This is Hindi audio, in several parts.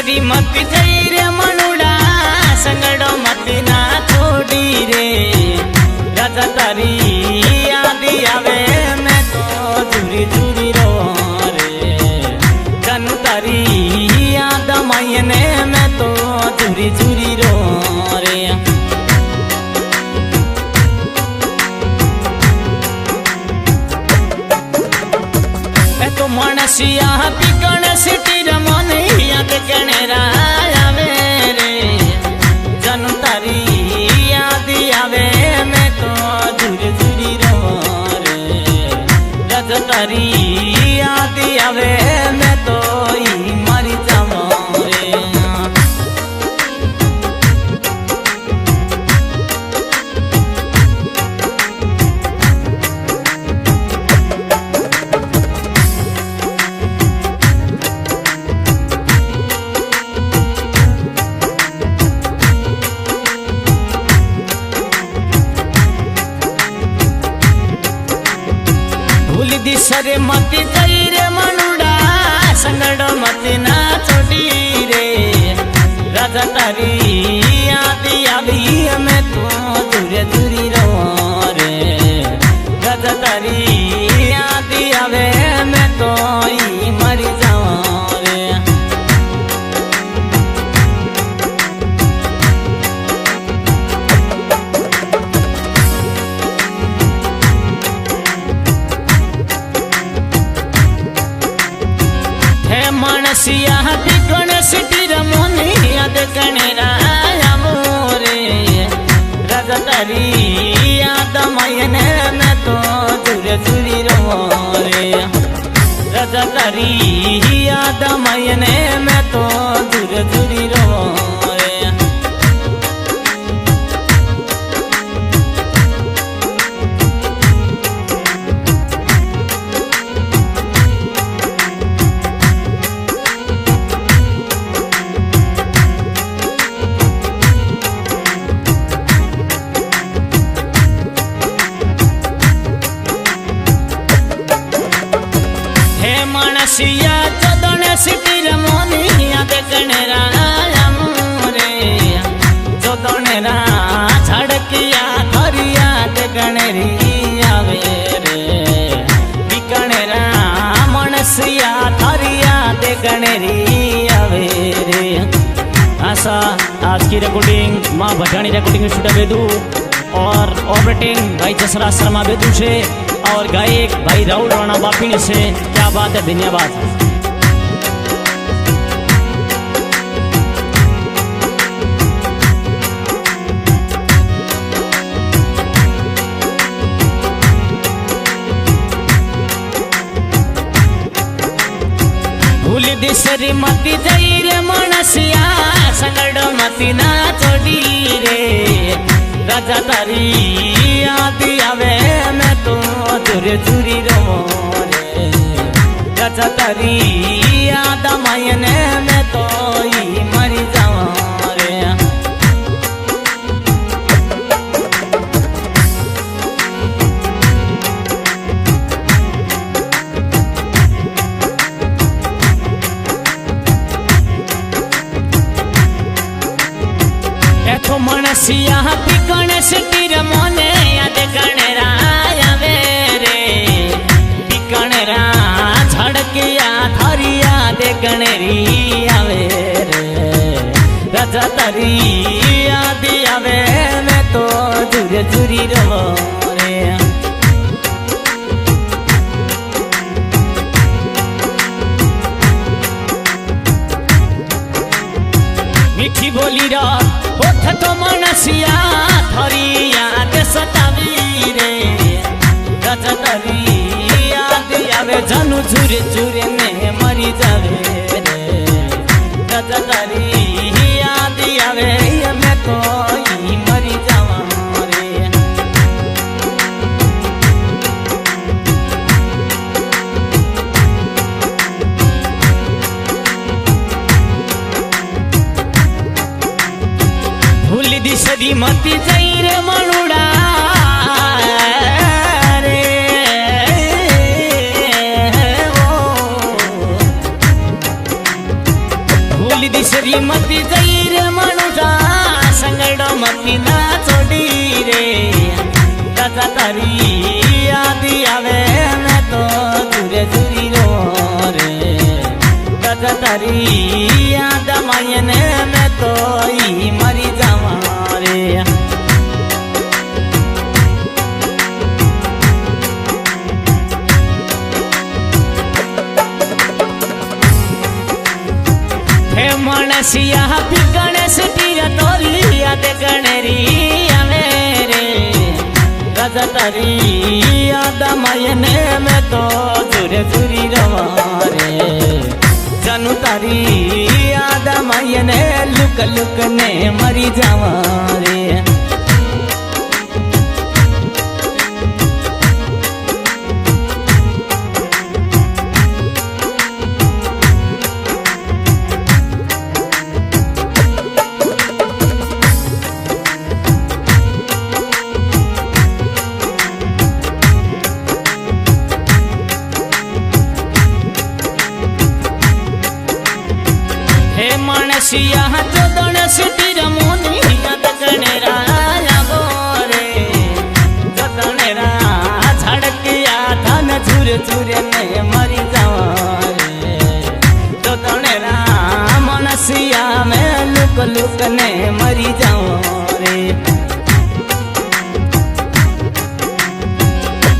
दिसरी मत जई रे मनुड़ा संगड़ो मत ना छोड़ी रे राजा तारी याद आवे मैं तो झूरी झूरी रो रे जन तारी याद मायने मैं तो झूरी झूरी रो रे तो मानसिया पिकण सिटी रमन याद कनेरा आवे रे जन तारी याद आवे मैं तो झूरी झूरी रो रे रज तारी याद आवे मैं तो ही मर जाऊं रे दिसरे मत जई रे मनुड़ा संगड़ो मत ना छोड़ी रे राजा तारी याद आवी मैं तो दूरे दूरी रो रे राजा तारी याद आवे मैं तो ही मर जाऊं रे मनसिया गणेश रमोनी याद कनेरा मोरे राजा तारी याद मायने मैं तो दूरे दूरी रो रे राजा तारी याद मायने मैं तो दूरे दूरी रो रे मनसिया चोदने सिटी रमोनी याद कनेरा मोरे चोदनेरा झड़किया धरिया दे गणेरी आवे रे बिकनेरा मनसिया धरिया दे गणेरी आवे रे आशा आज की रिकॉर्डिंग माँ भटानी रिकॉर्डिंग स्टूडियो बेदू और ऑपरेटिंग भाई जसरा शर्मा बेदू से और गायक भाई राहुल राणा बापिनी से क्या बात है धन्यवाद भूल दिसरी मती जई रे मनसिया संगड़ो मती ना छोड़ी रे राजा तारी याद आवे मैं तो दूरे दूरी रो रे राजा तारी याद मायने मैं तो ही मर जाऊं रे तो मनसिया गणेश रमोने याद कनेरा आवे रे बिकनेरा झड़किया धरिया दे गणेरी आवे रे राजा तारी याद आवे मैं तो झूरी झूरी रो रे मीठी बोली रा तो मनसिया थरिया दे सतावी रे राजा तारी याद आवे जानू झूरे झूरे में मरी जावे रे राजा तारी याद आवे मैं तो ही मरी जावा रे भूल दिसरी मती जई रे मनुड़ा रे दिस दूरी मती जई रे मनुजा संगड़ो मती ना छोड़ी रे राजा तारी याद आवे मैं तो दूरे दूरी रो रे राजा तारी याद मायने मैं तो ही मरी जावा रे मणसिया भी गणेश तीर तोरी याद गणेरी आवे रे राजा तारी याद मायने में तो जुरे जुरी रवा रे जानू तारी याद मायने लुक लुक ने मरी जावा रे मणसिया जो गणेश तीर मोनी याद गणेरा गोरे जो गणेरा झड़किया धन झुर झुर ने मरी जावा रे जो गणेरा मणसिया में लुक लुक ने मरी जावा रे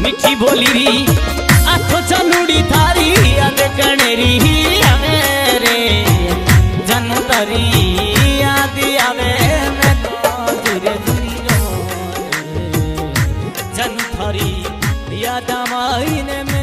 मीठी बोली री आखो चनुड़ी थारी याद गणेरी आवे रे जानू तारी याद आवे मैं तो दूरे दूरी रो जानू थारी याद आवे